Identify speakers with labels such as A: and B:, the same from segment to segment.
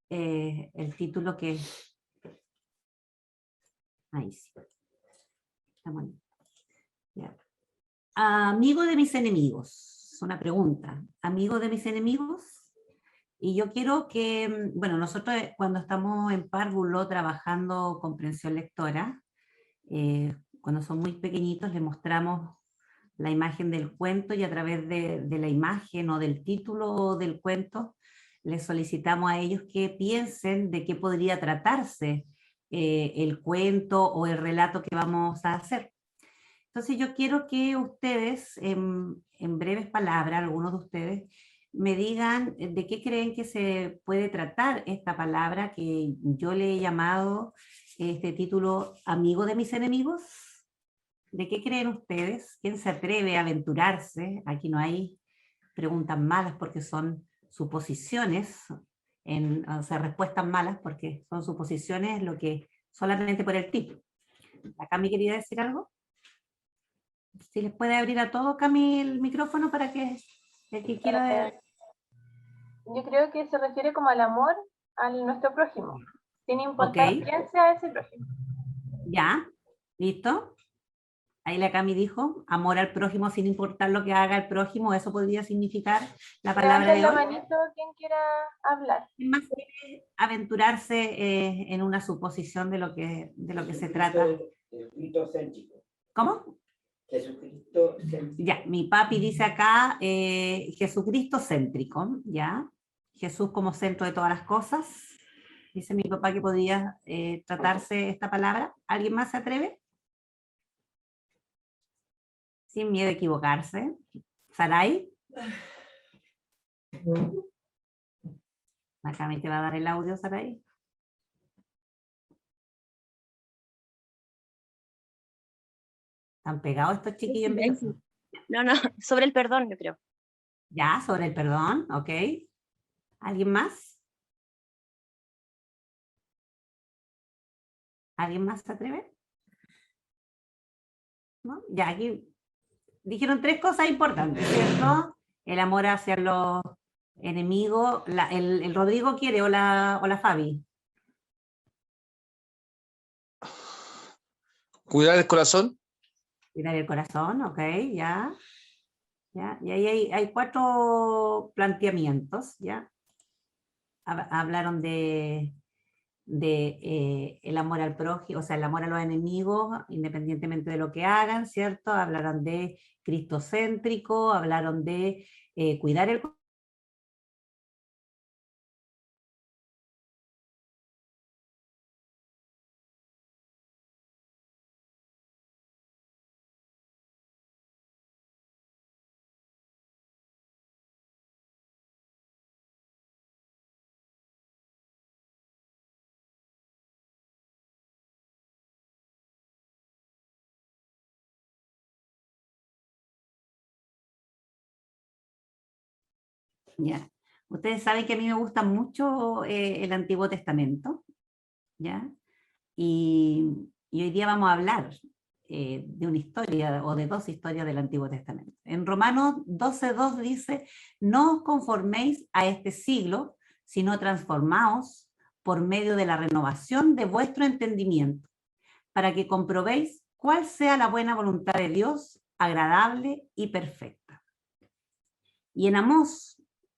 A: el título que... Ahí sí. Está bonito. Ya. Amigo de mis enemigos. Es una pregunta. Amigo de mis enemigos. Y yo quiero que, bueno, nosotros cuando estamos en párvulo trabajando comprensión lectora, cuando son muy pequeñitos les mostramos la imagen del cuento y a través de la imagen o del título del cuento les solicitamos a ellos que piensen de qué podría tratarse el cuento o el relato que vamos a hacer. Entonces yo quiero que ustedes, en breves palabras, algunos de ustedes, me digan de qué creen que se puede tratar esta palabra que yo le he llamado este título Amigo de mis enemigos. ¿De qué creen ustedes? ¿Quién se atreve a aventurarse? Aquí no hay preguntas malas porque son suposiciones, o sea, respuestas malas porque son suposiciones lo que solamente por el título. ¿Acá me quería decir algo? Si les puede abrir a todos, Cami, el micrófono para que el que quiera...
B: Yo creo que se refiere como al amor a nuestro prójimo, sin importar
A: Ok,
B: quién sea ese prójimo.
A: ya, listo. Ahí la Cami dijo, amor al prójimo sin importar lo que haga el prójimo, eso podría significar la palabra
B: Levanten
A: de
B: la
A: hoy.
B: manito quien quiera hablar.
A: ¿Quién más quiere aventurarse en una suposición de lo que se trata?
C: Jesucristo céntrico.
A: ¿Cómo?
C: Jesucristo céntrico.
A: Ya, mi papi dice acá, Jesucristo céntrico, ¿ya? Jesús como centro de todas las cosas. Dice mi papá que podría tratarse esta palabra. ¿Alguien más se atreve? Sin miedo a equivocarse. ¿Saray? Acá me te va a dar el audio, Saray. ¿Están pegados estos chiquillos?
D: No, sobre el perdón, yo creo.
A: Ya, sobre el perdón, ok. ¿Alguien más? ¿Alguien más se atreve? ¿No? Ya, aquí dijeron tres cosas importantes, ¿cierto? El amor hacia los enemigos. El Rodrigo quiere, o la Fabi.
E: Cuidar el corazón.
A: Cuidar el corazón, ok, ya. Ya, y ahí hay cuatro planteamientos, ¿ya? Hablaron de el amor al prójimo, o sea, el amor a los enemigos, independientemente de lo que hagan, ¿cierto? Hablaron de cristocéntrico, hablaron de cuidar el... Ya. Ustedes saben que a mí me gusta mucho el Antiguo Testamento, ¿ya? Y hoy día vamos a hablar de una historia o de dos historias del Antiguo Testamento. En Romanos 12:2 dice, no os conforméis a este siglo, sino transformaos por medio de la renovación de vuestro entendimiento, para que comprobéis cuál sea la buena voluntad de Dios, agradable y perfecta. Y en Amós,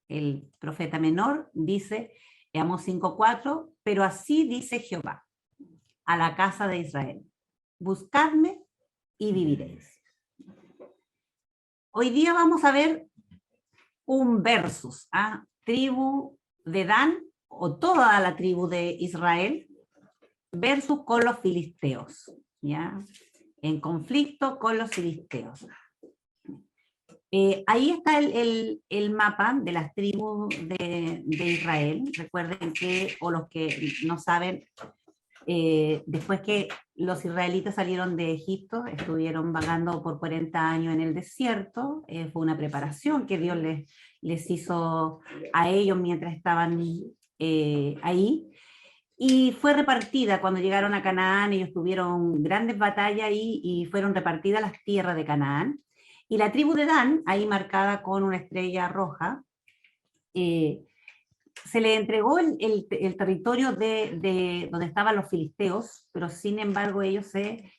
A: el profeta menor, dice, en Amós 5:4, pero así dice Jehová a la casa de Israel, buscadme y viviréis. Hoy día vamos a ver un versus, tribu de Dan, o toda la tribu de Israel, versus con los filisteos, ¿ya? En conflicto con los filisteos. Ahí está el mapa de las tribus de Israel. Recuerden que, o los que no saben, después que los israelitas salieron de Egipto, estuvieron vagando por 40 años en el desierto, fue una preparación que Dios les hizo a ellos mientras estaban ahí, y fue repartida cuando llegaron a Canaán. Ellos tuvieron grandes batallas ahí y fueron repartidas las tierras de Canaán, y la tribu de Dan, ahí marcada con una estrella roja, se le entregó el territorio de donde estaban los filisteos, pero sin embargo ellos se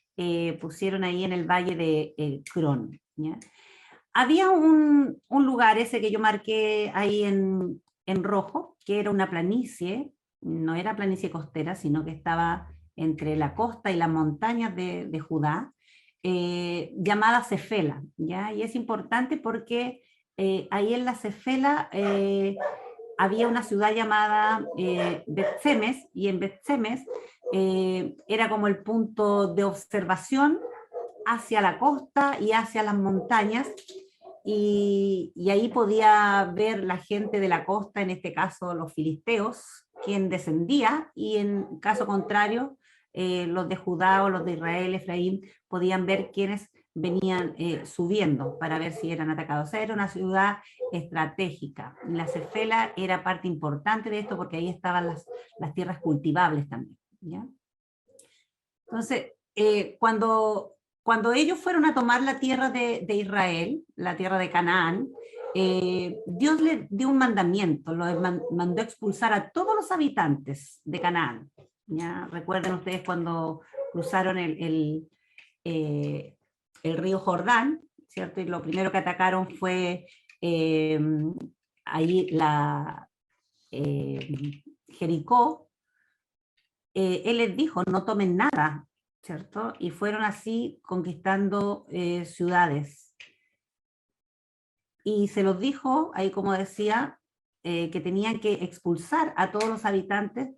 A: pusieron ahí en el valle de Crón, ¿ya? Había un lugar, ese que yo marqué ahí en rojo, que era una planicie, no era planicie costera, sino que estaba entre la costa y las montañas de Judá, llamada Cefela, ¿ya? Y es importante porque ahí en la Cefela había una ciudad llamada Bet-Semes, y en Bet-Semes era como el punto de observación hacia la costa y hacia las montañas, y ahí podía ver la gente de la costa, en este caso los filisteos, quien descendía, y en caso contrario, los de Judá o los de Israel, Efraín, podían ver quienes venían subiendo para ver si eran atacados. O sea, era una ciudad estratégica. La Cefela era parte importante de esto porque ahí estaban las tierras cultivables también, ¿ya? Entonces, cuando ellos fueron a tomar la tierra de Israel, la tierra de Canaán, Dios les dio un mandamiento, mandó expulsar a todos los habitantes de Canaán. ¿Ya? Recuerden ustedes cuando cruzaron el río Jordán, ¿cierto? Y lo primero que atacaron fue ahí Jericó. Él les dijo, no tomen nada, ¿cierto? Y fueron así conquistando ciudades. Y se los dijo, ahí como decía, que tenían que expulsar a todos los habitantes.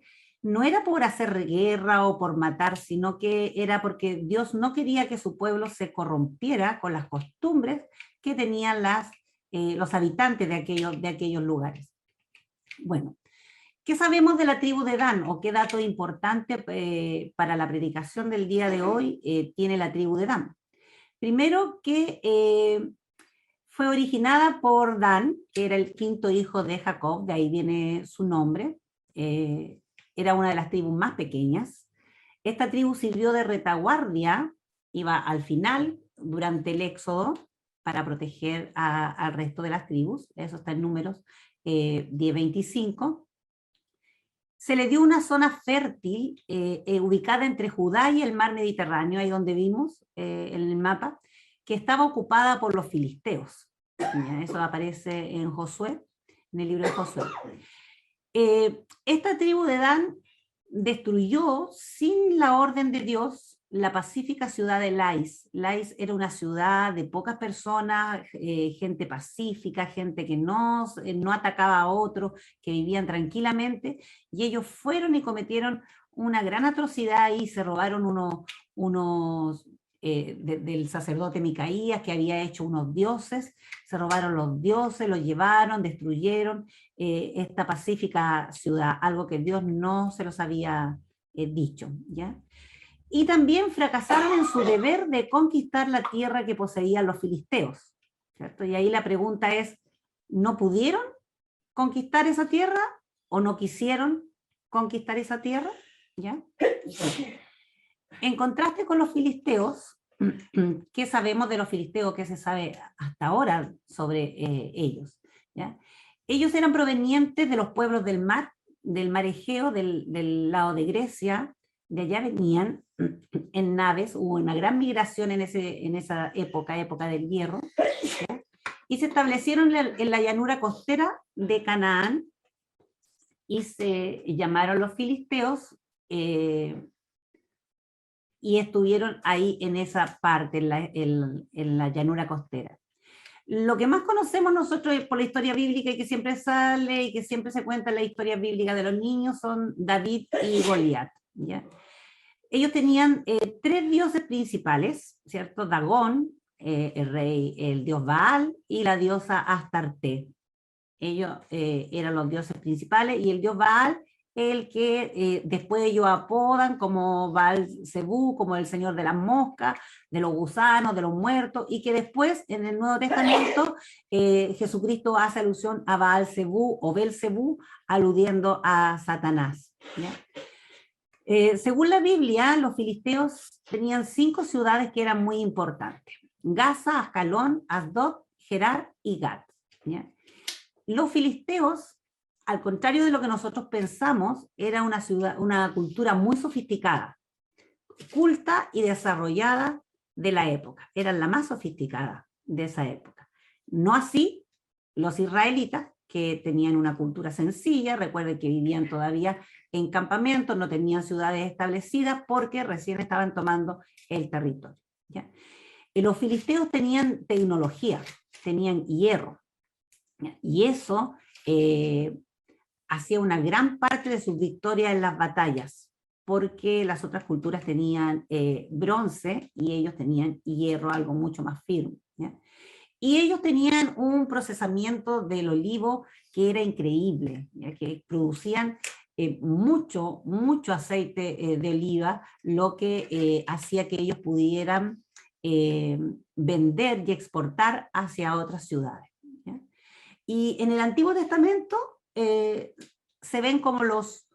A: No era por hacer guerra o por matar, sino que era porque Dios no quería que su pueblo se corrompiera con las costumbres que tenían los habitantes de aquellos lugares. Bueno, ¿qué sabemos de la tribu de Dan? ¿O qué dato importante para la predicación del día de hoy tiene la tribu de Dan? Primero que fue originada por Dan, que era el quinto hijo de Jacob, de ahí viene su nombre. Era una de las tribus más pequeñas. Esta tribu sirvió de retaguardia, iba al final, durante el éxodo, para proteger al resto de las tribus. Eso está en Números 10:25. Se le dio una zona fértil ubicada entre Judá y el mar Mediterráneo, ahí donde vimos en el mapa, que estaba ocupada por los filisteos. Eso aparece en Josué, en el libro de Josué. Esta tribu de Dan destruyó, sin la orden de Dios, la pacífica ciudad de Lais. Lais era una ciudad de pocas personas, gente pacífica, gente que no atacaba a otros, que vivían tranquilamente, y ellos fueron y cometieron una gran atrocidad y se robaron del sacerdote Micaías, que había hecho unos dioses, se robaron los dioses, los llevaron, destruyeron esta pacífica ciudad, algo que Dios no se los había dicho, ¿ya? Y también fracasaron en su deber de conquistar la tierra que poseían los filisteos, ¿cierto? Y ahí la pregunta es, ¿no pudieron conquistar esa tierra o no quisieron conquistar esa tierra? ¿Ya? En contraste con los filisteos, ¿qué sabemos de los filisteos? ¿Qué se sabe hasta ahora sobre ellos? ¿Ya? Ellos eran provenientes de los pueblos del mar Egeo, del lado de Grecia. De allá venían en naves, hubo una gran migración en esa época del hierro, ¿ya? Y se establecieron en la llanura costera de Canaán, y se llamaron los filisteos, y estuvieron ahí en esa parte, en la llanura costera. Lo que más conocemos nosotros por la historia bíblica, y que siempre sale y que siempre se cuenta en la historia bíblica de los niños, son David y Goliat, ¿ya? Ellos tenían tres dioses principales, ¿cierto? Dagón, el dios Baal, y la diosa Astarte. Ellos eran los dioses principales, y el dios Baal, el que después ellos apodan como Baal Zebú, como el señor de las moscas, de los gusanos, de los muertos, y que después en el Nuevo Testamento Jesucristo hace alusión a Baal Zebú o Belzebú, aludiendo a Satanás, ¿ya? Según la Biblia, los filisteos tenían 5 ciudades que eran muy importantes: Gaza, Ascalón, Asdod, Gerar y Gat, ¿ya? Los filisteos al contrario de lo que nosotros pensamos, era una ciudad, una cultura muy sofisticada, culta y desarrollada de la época. Eran la más sofisticada de esa época. No así los israelitas, que tenían una cultura sencilla. Recuerden que vivían todavía en campamentos, no tenían ciudades establecidas porque recién estaban tomando el territorio, ¿ya? Los filisteos tenían tecnología, tenían hierro, ¿ya? Y eso hacía una gran parte de sus victorias en las batallas, porque las otras culturas tenían bronce y ellos tenían hierro, algo mucho más firme, ¿ya? Y ellos tenían un procesamiento del olivo que era increíble, ¿ya? Que producían mucho aceite de oliva, lo que hacía que ellos pudieran vender y exportar hacia otras ciudades, ¿ya? Y en el Antiguo Testamento se ven como los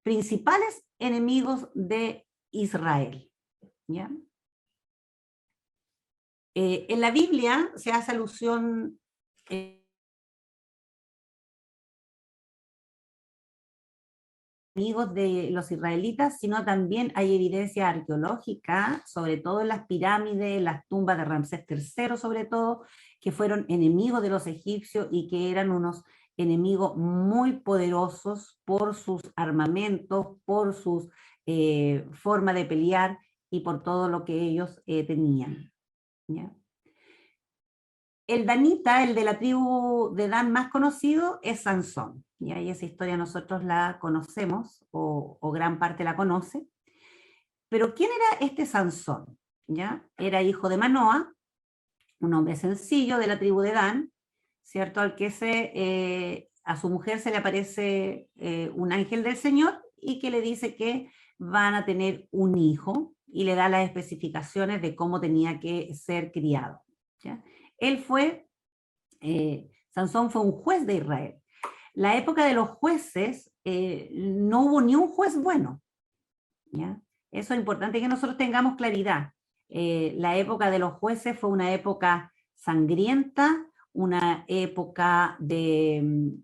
A: principales enemigos de Israel, ¿ya? En la Biblia se hace alusión enemigos de los israelitas, sino también hay evidencia arqueológica, sobre todo en las pirámides, las tumbas de Ramsés III, sobre todo, que fueron enemigos de los egipcios y que eran unos enemigos muy poderosos por sus armamentos, por sus forma de pelear y por todo lo que ellos tenían, ¿ya? El danita, el de la tribu de Dan más conocido, es Sansón, ¿ya? Y esa historia nosotros la conocemos, o gran parte la conoce. Pero ¿quién era este Sansón? ¿Ya? Era hijo de Manoa, un hombre sencillo de la tribu de Dan, ¿cierto? Al que a su mujer se le aparece un ángel del Señor y que le dice que van a tener un hijo y le da las especificaciones de cómo tenía que ser criado, ¿ya? Sansón fue un juez de Israel. La época de los jueces, no hubo ni un juez bueno, ¿ya? Eso es importante que nosotros tengamos claridad. La época de los jueces fue una época sangrienta, una época de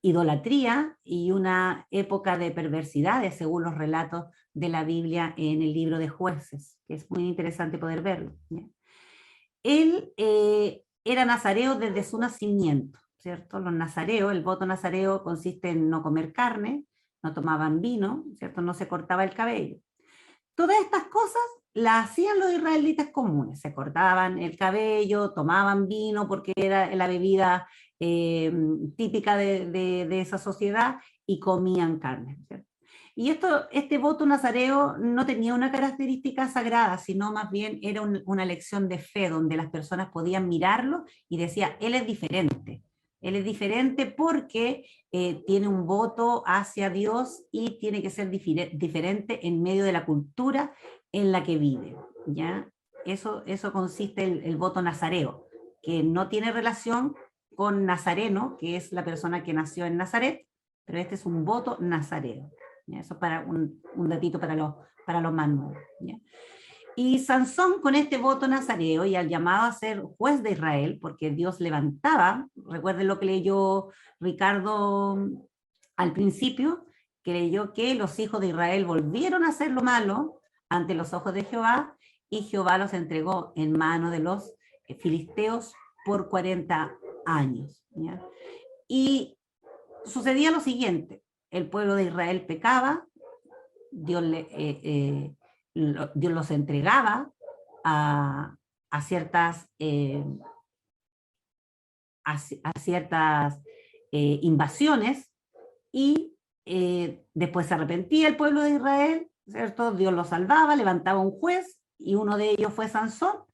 A: idolatría y una época de perversidades, según los relatos de la Biblia en el libro de Jueces, que es muy interesante poder verlo, ¿ya? Él era nazareo desde su nacimiento, ¿cierto? Los nazareos, el voto nazareo consiste en no comer carne, no tomaban vino, ¿cierto? No se cortaba el cabello. Todas estas cosas las hacían los israelitas comunes, se cortaban el cabello, tomaban vino porque era la bebida típica de esa sociedad, y comían carne, ¿cierto? Y este voto nazareo no tenía una característica sagrada, sino más bien era una lección de fe, donde las personas podían mirarlo y decía, él es diferente. Él es diferente porque tiene un voto hacia Dios y tiene que ser diferente en medio de la cultura en la que vive, ¿ya? Eso consiste el voto nazareo, que no tiene relación con Nazareno, que es la persona que nació en Nazaret, pero este es un voto nazareo, ¿ya? Eso para un datito para los más nuevos, ¿ya? Y Sansón, con este voto nazareo y al llamado a ser juez de Israel, porque Dios levantaba, recuerden lo que leyó Ricardo al principio, que leyó que los hijos de Israel volvieron a hacer lo malo ante los ojos de Jehová, y Jehová los entregó en mano de los filisteos por 40 años, ¿ya? Y sucedía lo siguiente: el pueblo de Israel pecaba, Dios los entregaba a ciertas invasiones, y después se arrepentía el pueblo de Israel, ¿cierto? Dios los salvaba, levantaba un juez, y uno de ellos fue Sansón,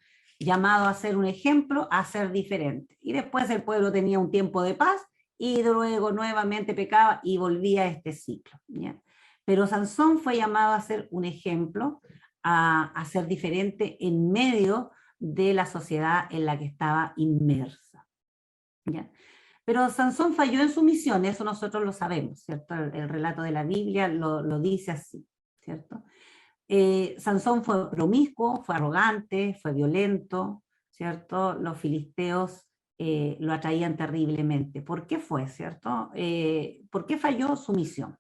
A: llamado a ser un ejemplo, a ser diferente. Y después el pueblo tenía un tiempo de paz, y luego nuevamente pecaba y volvía a este ciclo, ¿ya? Pero Sansón fue llamado a ser un ejemplo, a ser diferente en medio de la sociedad en la que estaba inmersa, ¿ya? Pero Sansón falló en su misión, eso nosotros lo sabemos, ¿cierto? El relato de la Biblia lo dice así, ¿cierto? Sansón fue promiscuo, fue arrogante, fue violento, ¿cierto? Los filisteos lo atraían terriblemente. ¿Por qué fue, cierto? ¿Por qué falló su misión?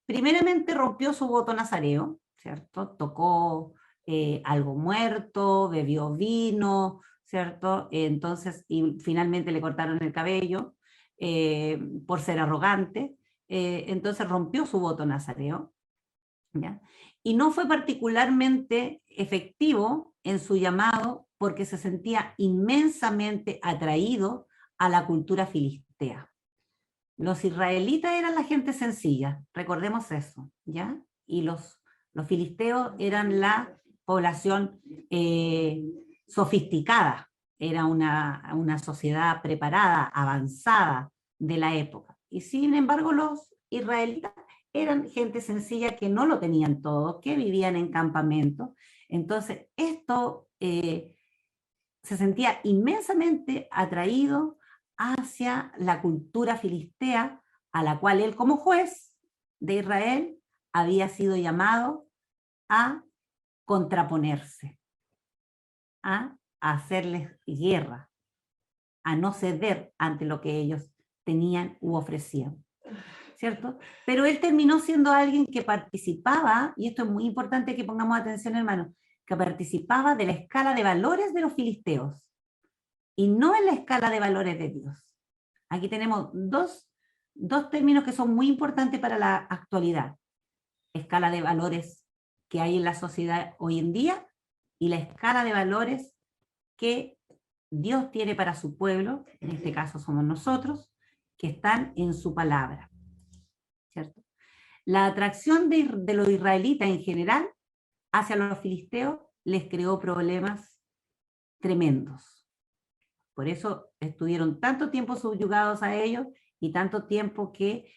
A: Primeramente rompió su voto nazareo, ¿cierto? Tocó algo muerto, bebió vino, ¿cierto? Entonces, y finalmente le cortaron el cabello por ser arrogante. Entonces rompió su voto nazareo, ¿ya? Y no fue particularmente efectivo en su llamado porque se sentía inmensamente atraído a la cultura filistea. Los israelitas eran la gente sencilla, recordemos eso, ¿ya? Y los filisteos eran la población sofisticada, era una sociedad preparada, avanzada de la época. Y sin embargo los israelitas eran gente sencilla que no lo tenían todo, que vivían en campamentos. Entonces esto se sentía inmensamente atraído hacia la cultura filistea, a la cual él como juez de Israel había sido llamado a contraponerse, a hacerles guerra, a no ceder ante lo que ellos tenían u ofrecían, ¿cierto? Pero él terminó siendo alguien que participaba, y esto es muy importante que pongamos atención, hermano, que participaba de la escala de valores de los filisteos, y no en la escala de valores de Dios. Aquí tenemos dos términos que son muy importantes para la actualidad. Escala de valores que hay en la sociedad hoy en día y la escala de valores que Dios tiene para su pueblo, en este caso somos nosotros, que están en su palabra, ¿cierto? La atracción de los israelitas en general hacia los filisteos les creó problemas tremendos. Por eso estuvieron tanto tiempo subyugados a ellos y tanto tiempo que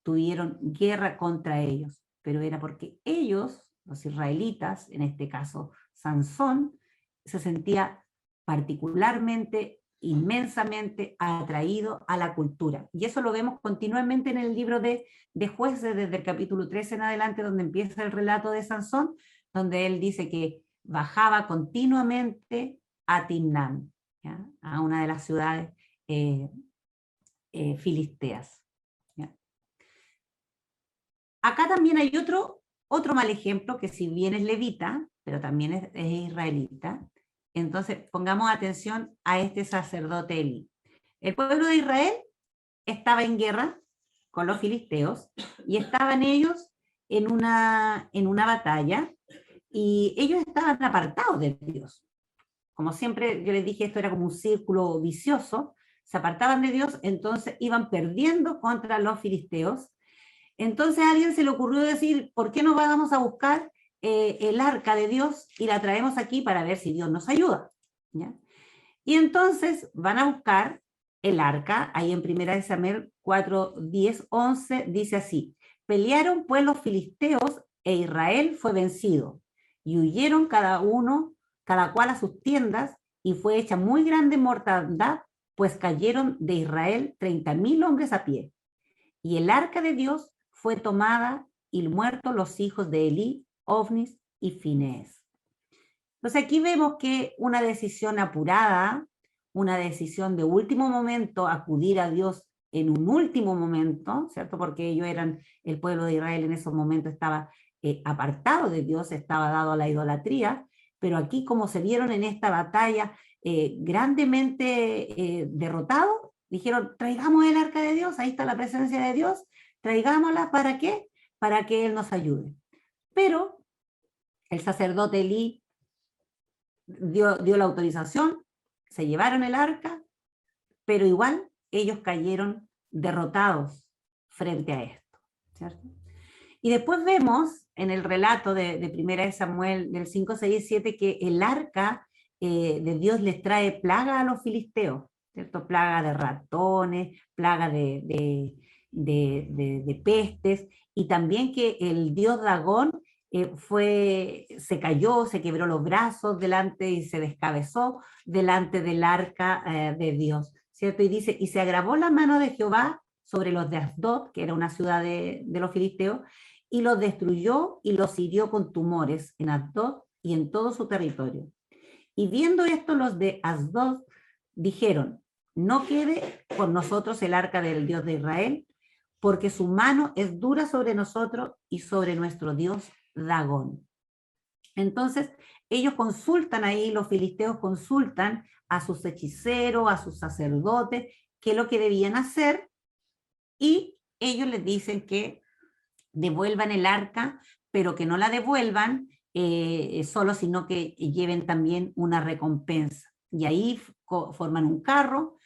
A: tuvieron guerra contra ellos. Pero era porque ellos, los israelitas, en este caso Sansón, se sentía particularmente, inmensamente atraído a la cultura. Y eso lo vemos continuamente en el libro de Jueces, desde el capítulo 13 en adelante, donde empieza el relato de Sansón, donde él dice que bajaba continuamente a Timnán, ¿ya? A una de las ciudades filisteas, ¿ya? Acá también hay otro mal ejemplo, que si bien es levita, pero también es israelita. Entonces pongamos atención a este sacerdote Elí. El pueblo de Israel estaba en guerra con los filisteos y estaban ellos en una batalla, y ellos estaban apartados de Dios. Como siempre yo les dije, esto era como un círculo vicioso, se apartaban de Dios, entonces iban perdiendo contra los filisteos. Entonces a alguien se le ocurrió decir, ¿por qué no vamos a buscar el arca de Dios y la traemos aquí para ver si Dios nos ayuda? ¿Ya? Y entonces van a buscar el arca, ahí en 1 Samuel 4, 10, 11, dice así: pelearon pues los filisteos e Israel fue vencido, y huyeron cada cual a sus tiendas, y fue hecha muy grande mortandad, pues cayeron de Israel 30,000 hombres a pie. Y el arca de Dios fue tomada, y muertos los hijos de Elí, Ofnis y Finés. Entonces aquí vemos que una decisión apurada, una decisión de último momento, acudir a Dios en un último momento, ¿cierto? Porque ellos eran, el pueblo de Israel en esos momentos estaba apartado de Dios, estaba dado a la idolatría, pero aquí como se vieron en esta batalla grandemente derrotados, dijeron, traigamos el arca de Dios, ahí está la presencia de Dios, traigámosla, ¿para qué? Para que Él nos ayude. Pero el sacerdote Elí dio la autorización, se llevaron el arca, pero igual ellos cayeron derrotados frente a esto, ¿cierto? Y después vemos en el relato de 1 Samuel del 5, 6 y 7 que el arca de Dios les trae plaga a los filisteos, ¿cierto? Plaga de ratones, plaga de pestes, y también que el dios Dagón se cayó, se quebró los brazos delante y se descabezó delante del arca de Dios, ¿cierto? Y dice, y se agravó la mano de Jehová sobre los de Asdod, que era una ciudad de los filisteos, y los destruyó y los hirió con tumores en Asdod y en todo su territorio. Y viendo esto, los de Asdod dijeron, no quede con nosotros el arca del Dios de Israel, porque su mano es dura sobre nosotros y sobre nuestro Dios Dagón. Entonces, ellos consultan ahí, los filisteos consultan a sus hechiceros, a sus sacerdotes, qué es lo que debían hacer, y ellos les dicen que devuelvan el arca, pero que no la devuelvan solo, sino que lleven también una recompensa. Y ahí forman un carro,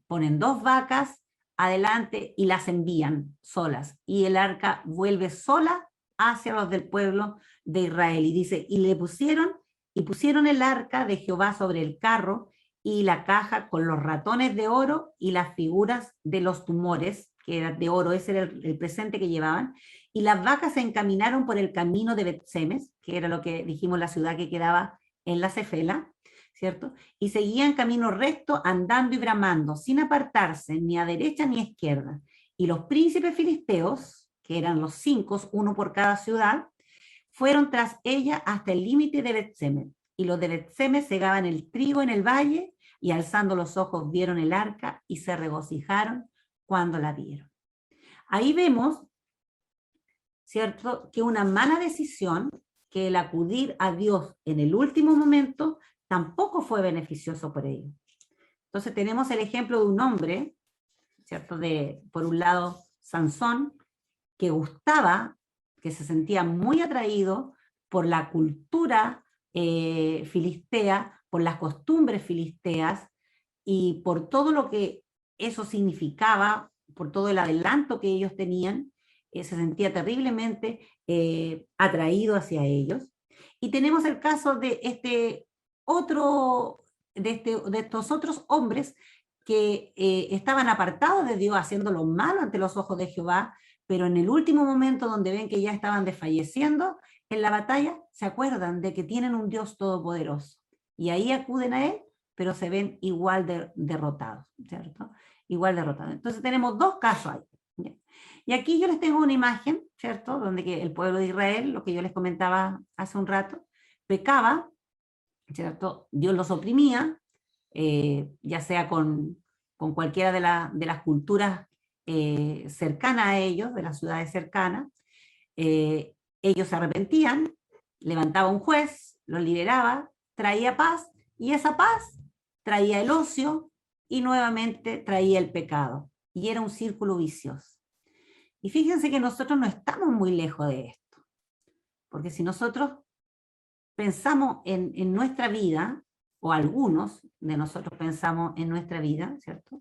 A: ponen 2 vacas adelante y las envían solas. Y el arca vuelve sola hacia los del pueblo de Israel. Y dice, y pusieron el arca de Jehová sobre el carro y la caja con los ratones de oro y las figuras de los tumores, que eran de oro, ese era el presente que llevaban, y las vacas se encaminaron por el camino de Bet-Semes, que era lo que dijimos, la ciudad que quedaba en la Cefela, ¿cierto? Y seguían camino recto, andando y bramando, sin apartarse ni a derecha ni a izquierda. Y los príncipes filisteos, que eran los 5, uno por cada ciudad, fueron tras ella hasta el límite de Bet-Semes. Y los de Bet-Semes segaban el trigo en el valle, y alzando los ojos vieron el arca y se regocijaron cuando la vieron. Ahí vemos, ¿cierto?, que una mala decisión, que el acudir a Dios en el último momento, tampoco fue beneficioso por ellos. Entonces tenemos el ejemplo de un hombre, ¿cierto?, por un lado, Sansón, que gustaba, que se sentía muy atraído por la cultura filistea, por las costumbres filisteas y por todo lo que eso significaba, por todo el adelanto que ellos tenían, se sentía terriblemente atraído hacia ellos. Y tenemos el caso de estos otros hombres que estaban apartados de Dios, haciendo lo malo ante los ojos de Jehová, pero en el último momento, donde ven que ya estaban desfalleciendo en la batalla, se acuerdan de que tienen un Dios todopoderoso, y ahí acuden a él, pero se ven igual derrotados, ¿cierto? Igual derrotados. Entonces tenemos 2 casos ahí, ¿ya? Y aquí yo les tengo una imagen, ¿cierto?, donde que el pueblo de Israel, lo que yo les comentaba hace un rato, pecaba, ¿cierto? Dios los oprimía, ya sea con cualquiera de las culturas cercanas a ellos, de las ciudades cercanas. Ellos se arrepentían, levantaba un juez, los liberaba, traía paz, y esa paz traía el ocio y nuevamente traía el pecado. Y era un círculo vicioso. Y fíjense que nosotros no estamos muy lejos de esto, porque si nosotros pensamos en nuestra vida, o algunos de nosotros pensamos en nuestra vida, ¿cierto?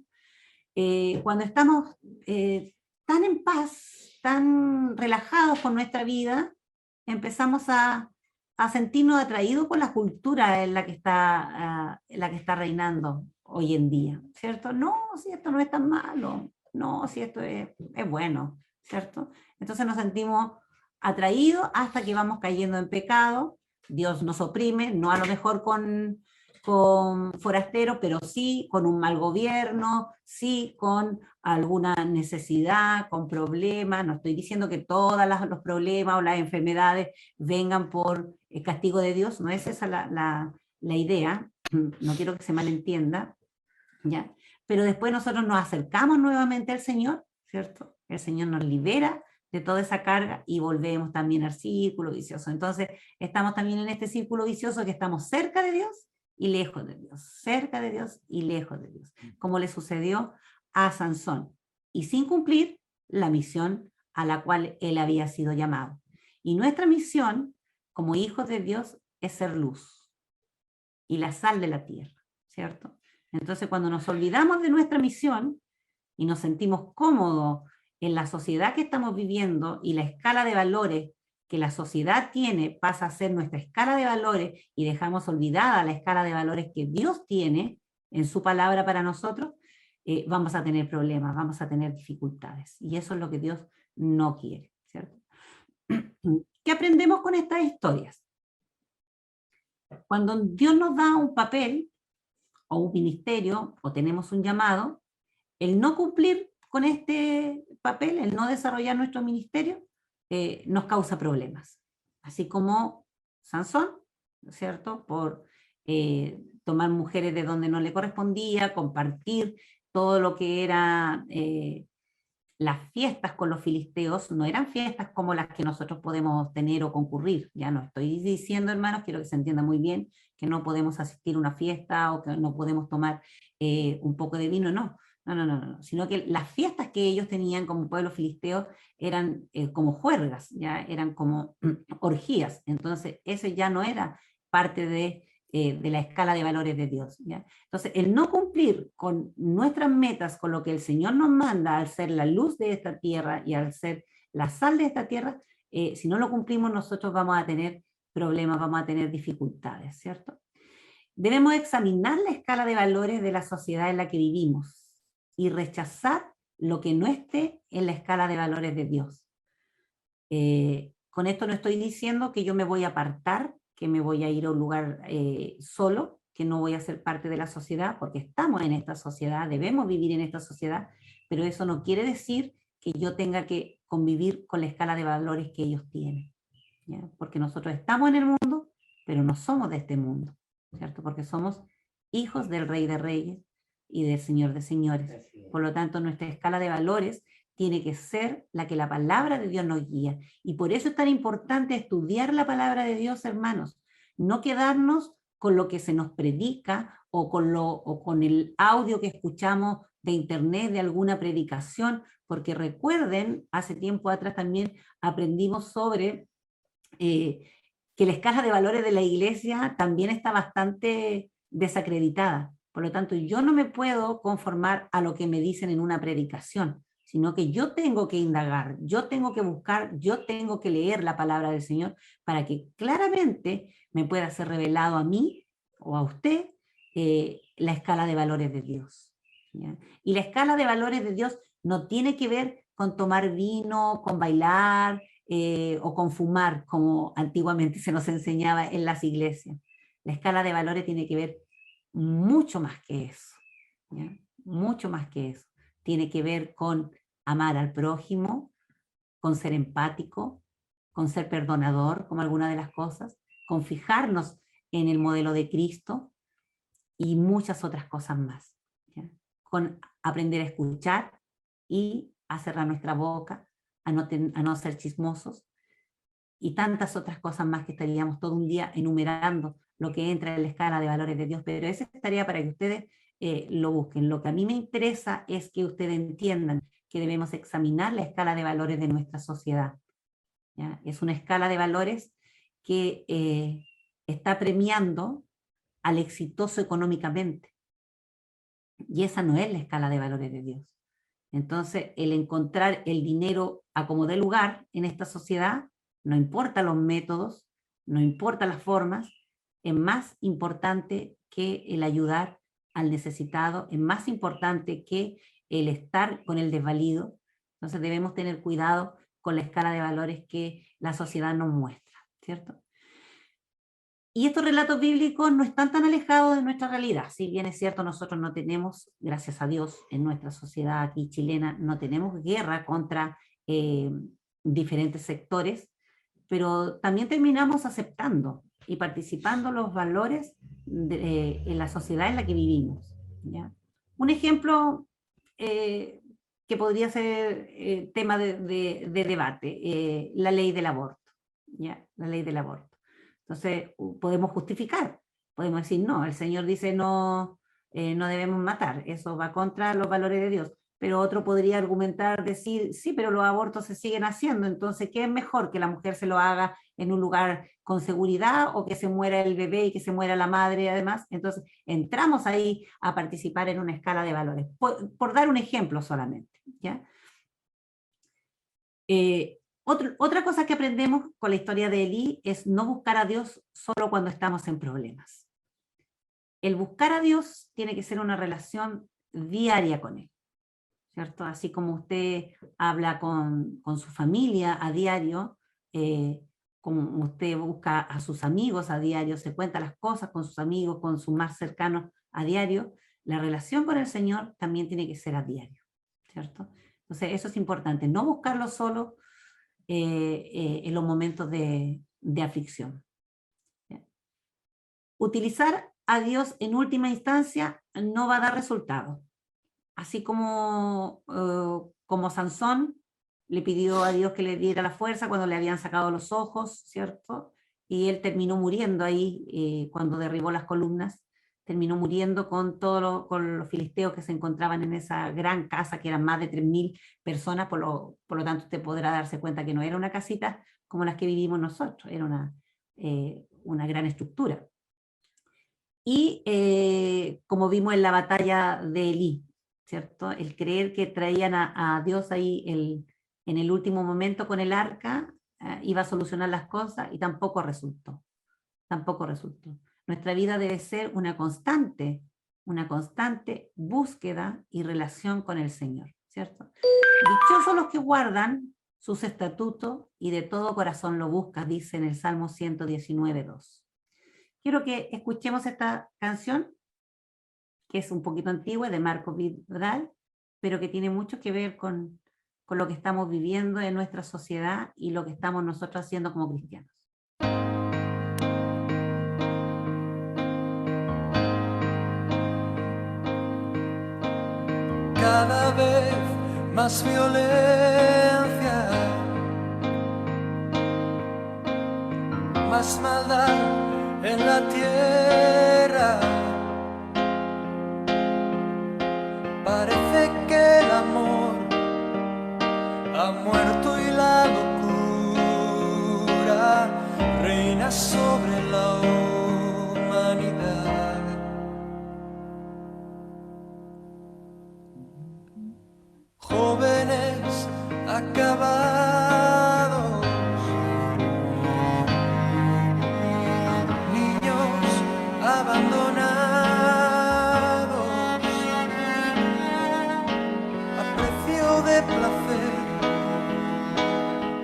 A: Cuando estamos tan en paz, tan relajados con nuestra vida, empezamos a sentirnos atraídos por la cultura en la que está reinando hoy en día, ¿cierto? No, si esto no es tan malo, no, si esto es bueno, ¿cierto? Entonces nos sentimos atraídos hasta que vamos cayendo en pecado. Dios nos oprime, no a lo mejor con forasteros, pero sí con un mal gobierno, sí con alguna necesidad, con problemas. No estoy diciendo que todos los problemas o las enfermedades vengan por el castigo de Dios, no es esa la idea, no quiero que se malentienda, ¿ya? Pero después nosotros nos acercamos nuevamente al Señor, ¿cierto? El Señor nos libera de toda esa carga y volvemos también al círculo vicioso. Entonces estamos también en este círculo vicioso, que estamos cerca de Dios y lejos de Dios, cerca de Dios y lejos de Dios, como le sucedió a Sansón, y sin cumplir la misión a la cual él había sido llamado. Y nuestra misión como hijos de Dios es ser luz y la sal de la tierra, ¿cierto? Entonces cuando nos olvidamos de nuestra misión y nos sentimos cómodos en la sociedad que estamos viviendo, y la escala de valores que la sociedad tiene pasa a ser nuestra escala de valores, y dejamos olvidada la escala de valores que Dios tiene en su palabra para nosotros, vamos a tener problemas, vamos a tener dificultades, y eso es lo que Dios no quiere, ¿cierto? ¿Qué aprendemos con estas historias? Cuando Dios nos da un papel o un ministerio, o tenemos un llamado, el no cumplir con este papel, el no desarrollar nuestro ministerio, nos causa problemas. Así como Sansón, ¿no es cierto?, por tomar mujeres de donde no le correspondía, compartir todo lo que era las fiestas con los filisteos no eran fiestas como las que nosotros podemos tener o concurrir. Ya no estoy diciendo, hermanos, quiero que se entienda muy bien, que no podemos asistir a una fiesta o que no podemos tomar un poco de vino, no. No, sino que las fiestas que ellos tenían como pueblo filisteo eran como juergas, ya eran como orgías. Entonces, eso ya no era parte de la escala de valores de Dios, ¿ya? Entonces, el no cumplir con nuestras metas, con lo que el Señor nos manda al ser la luz de esta tierra y al ser la sal de esta tierra, si no lo cumplimos, nosotros vamos a tener problemas, vamos a tener dificultades, ¿cierto? Debemos examinar la escala de valores de la sociedad en la que vivimos y rechazar lo que no esté en la escala de valores de Dios. Con esto no estoy diciendo que yo me voy a apartar, que me voy a ir a un lugar solo, que no voy a ser parte de la sociedad, porque estamos en esta sociedad, debemos vivir en esta sociedad, pero eso no quiere decir que yo tenga que convivir con la escala de valores que ellos tienen, ¿ya? Porque nosotros estamos en el mundo, pero no somos de este mundo, ¿cierto? Porque somos hijos del Rey de Reyes y del Señor de Señores. Por lo tanto, nuestra escala de valores tiene que ser la que la palabra de Dios nos guía. Y por eso es tan importante estudiar la palabra de Dios, hermanos. No quedarnos con lo que se nos predica o con el audio que escuchamos de internet de alguna predicación, porque recuerden, hace tiempo atrás también aprendimos sobre que la escala de valores de la iglesia también está bastante desacreditada. Por lo tanto, yo no me puedo conformar a lo que me dicen en una predicación, sino que yo tengo que indagar, yo tengo que buscar, yo tengo que leer la palabra del Señor para que claramente me pueda ser revelado a mí o a usted la escala de valores de Dios, ¿ya? Y la escala de valores de Dios no tiene que ver con tomar vino, con bailar o con fumar, como antiguamente se nos enseñaba en las iglesias. La escala de valores tiene que ver mucho más que eso, ¿ya? Mucho más que eso. Tiene que ver con amar al prójimo, con ser empático, con ser perdonador, como alguna de las cosas, con fijarnos en el modelo de Cristo y muchas otras cosas más, ¿ya? Con aprender a escuchar y a cerrar nuestra boca, a no ser chismosos y tantas otras cosas más que estaríamos todo un día enumerando lo que entra en la escala de valores de Dios, pero esa es tarea para que ustedes lo busquen. Lo que a mí me interesa es que ustedes entiendan que debemos examinar la escala de valores de nuestra sociedad, ¿ya? Es una escala de valores que está premiando al exitoso económicamente, y esa no es la escala de valores de Dios. Entonces, el encontrar el dinero a como dé lugar en esta sociedad, no importa los métodos, no importa las formas, es más importante que el ayudar al necesitado, es más importante que el estar con el desvalido. Entonces debemos tener cuidado con la escala de valores que la sociedad nos muestra, ¿cierto? Y estos relatos bíblicos no están tan alejados de nuestra realidad. Si bien es cierto, nosotros no tenemos, gracias a Dios, en nuestra sociedad aquí chilena, no tenemos guerra contra diferentes sectores, pero también terminamos aceptando y participando los valores en la sociedad en la que vivimos, ¿ya? Un ejemplo que podría ser tema de debate, la ley del aborto, ¿ya? La ley del aborto. Entonces, podemos justificar, podemos decir, no, el Señor dice no, no debemos matar, eso va contra los valores de Dios. Pero otro podría argumentar, decir, sí, pero los abortos se siguen haciendo, entonces, ¿qué es mejor? ¿Que la mujer se lo haga en un lugar con seguridad o que se muera el bebé y que se muera la madre además? Entonces, entramos ahí a participar en una escala de valores, por dar un ejemplo solamente, ¿ya? Otra cosa que aprendemos con la historia de Elí es no buscar a Dios solo cuando estamos en problemas. El buscar a Dios tiene que ser una relación diaria con Él, ¿cierto? Así como usted habla con su familia a diario, como usted busca a sus amigos a diario, se cuenta las cosas con sus amigos, con sus más cercanos a diario, la relación con el Señor también tiene que ser a diario, ¿cierto? Entonces eso es importante, no buscarlo solo en los momentos de aflicción. ¿Ya? Utilizar a Dios en última instancia no va a dar resultado. así como Sansón le pidió a Dios que le diera la fuerza cuando le habían sacado los ojos, ¿cierto? Y él terminó muriendo ahí cuando derribó las columnas, terminó muriendo con los filisteos que se encontraban en esa gran casa, que eran más de 3.000 personas, por lo tanto usted podrá darse cuenta que no era una casita como las que vivimos nosotros, era una gran estructura. Y como vimos en la batalla de Elí, ¿cierto? El creer que traían a Dios ahí en el último momento con el arca, iba a solucionar las cosas, y tampoco resultó. Tampoco resultó. Nuestra vida debe ser una constante búsqueda y relación con el Señor, ¿cierto? Dichosos los que guardan sus estatutos y de todo corazón lo buscan, dice en el Salmo 119:2. Quiero que escuchemos esta canción, que es un poquito antigua, de Marcos Vidal, pero que tiene mucho que ver con lo que estamos viviendo en nuestra sociedad y lo que estamos nosotros haciendo como cristianos.
E: Cada vez más violencia, más maldad en la tierra. Parece que el amor ha muerto y la locura reina sobre la humanidad. Jóvenes acabados, niños abandonados, a precio de placer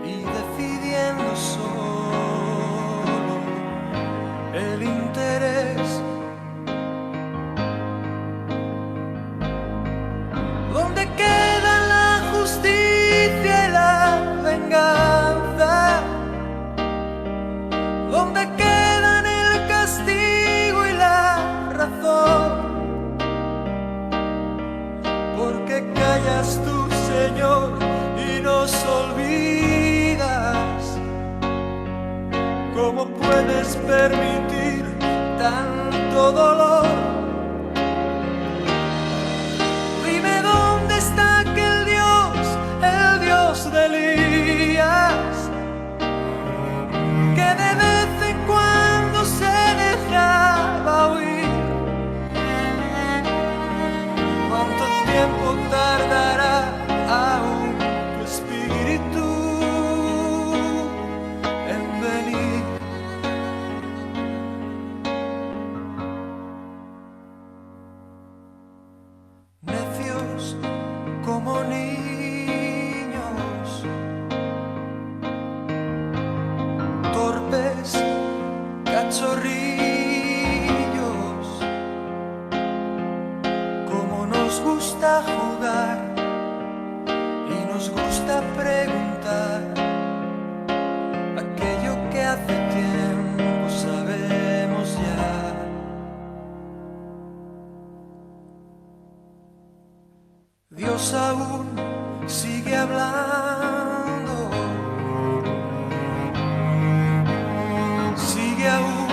E: y decidiendo solo el interés. ¿Dónde queda la justicia y la venganza? ¿Dónde quedan el castigo y la razón? ¿Por qué callas tú, Señor, y nos olvidas? ¿Cómo puedes permitir tanto dolor? Dime dónde está aquel Dios, el Dios de Elías, que de vez en cuando se dejaba oír. ¿Cuánto tiempo tardará aún tu espíritu en venir? Necios como niños, torpes cachorrillos, como nos gusta jugar y nos gusta preguntar aquello que hace tiempo sabemos ya. Dios aún sigue hablando, sigue aún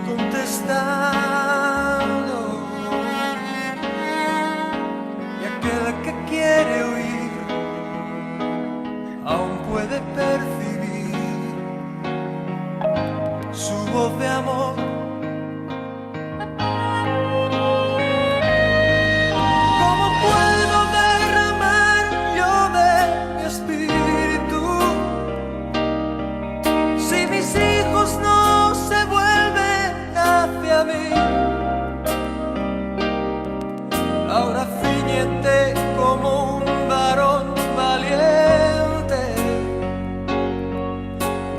E: contestando, y aquel que quiere oír aún puede percibir su voz de amor. Ahora ciñete como un varón valiente.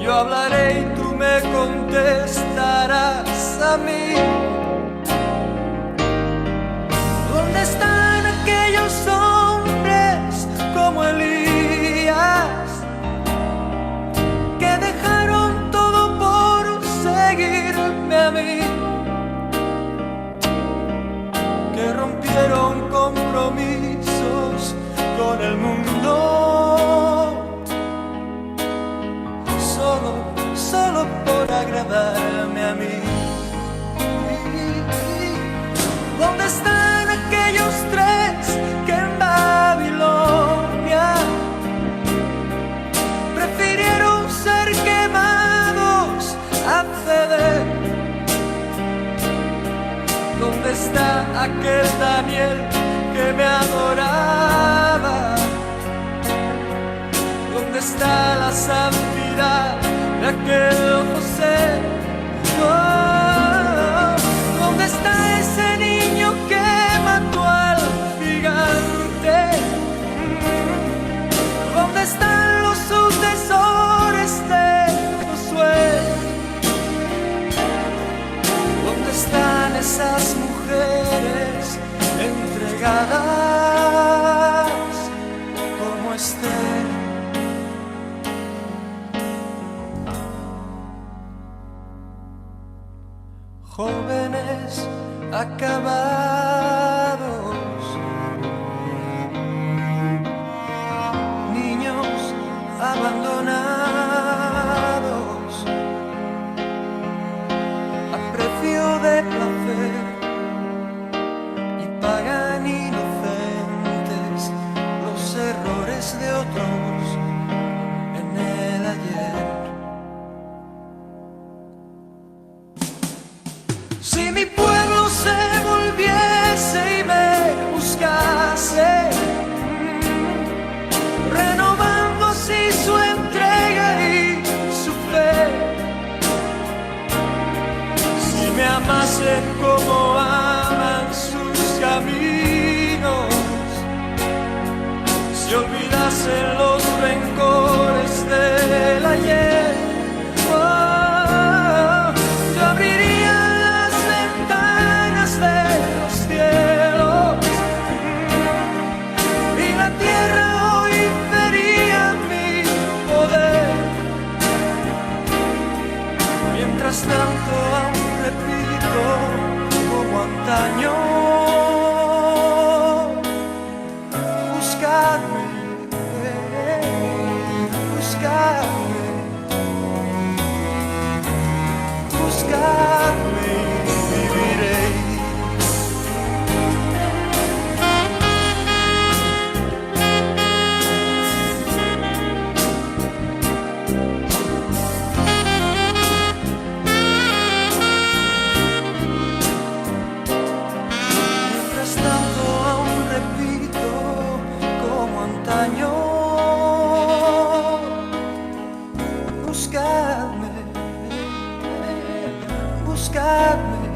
E: Yo hablaré y tú me contestarás a mí. ¿Dónde están aquellos hombres como Elías, que dejaron todo por seguirme a mí? Que rompieron compromiso aquel Daniel que me adoraba? ¿Dónde está la santidad de aquel José? Oh, ¿dónde está ese niño que mató al gigante? ¿Dónde están los sucesores de Josué? ¿Dónde están esas mujeres entregadas como Esther? Jóvenes acabados, niños abandonados, a precio de placer, y pagan inocentes los errores de otros en el ayer. Si mi pueblo se volviese y me buscase, renovando así su entrega y su fe, si me amasen como aman sus caminos, si olvidasen los rencores del ayer, oh, yo abriría las ventanas de los cielos y la tierra hoy vería mi poder. Mientras tanto aún repito como antaño: buscarme, buscarme, buscarme y viviréis. Mientras tanto aún repito como antaño: buscadme, buscadme,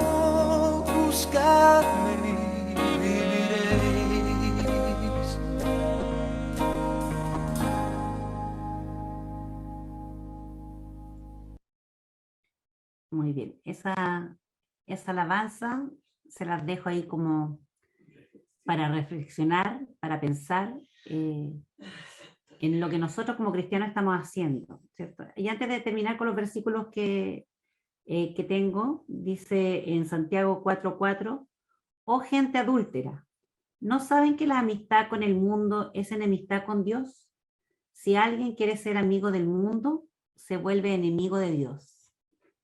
E: oh, buscadme y viviréis.
A: Muy bien, esa alabanza se las dejo ahí como para reflexionar, para pensar en lo que nosotros como cristianos estamos haciendo, ¿cierto? Y antes de terminar con los versículos que tengo, dice en Santiago 4:4: oh gente adúltera, ¿no saben que la amistad con el mundo es enemistad con Dios? Si alguien quiere ser amigo del mundo, se vuelve enemigo de Dios.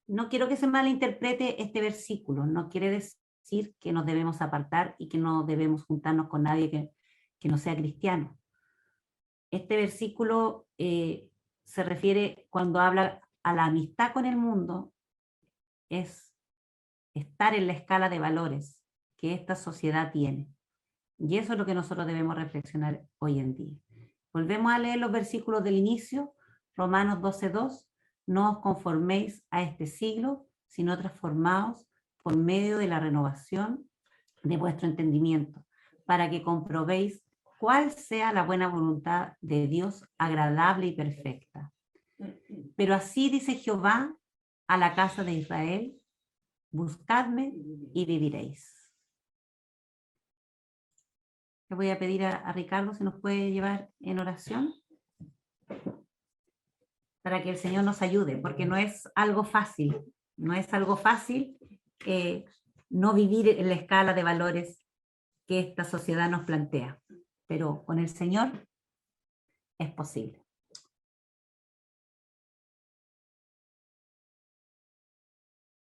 A: No quiero que se malinterprete este versículo, no quiere decir que nos debemos apartar y que no debemos juntarnos con nadie que no sea cristiano. Este versículo se refiere, cuando habla a la amistad con el mundo, es estar en la escala de valores que esta sociedad tiene. Y eso es lo que nosotros debemos reflexionar hoy en día. Volvemos a leer los versículos del inicio, Romanos 12:2: no os conforméis a este siglo, sino transformaos por medio de la renovación de vuestro entendimiento, para que comprobéis cuál sea la buena voluntad de Dios, agradable y perfecta. Pero así dice Jehová a la casa de Israel: buscadme y viviréis. Le voy a pedir a Ricardo si nos puede llevar en oración para que el Señor nos ayude, porque no es algo fácil, no es algo fácil no vivir en la escala de valores que esta sociedad nos plantea, pero con el Señor es posible.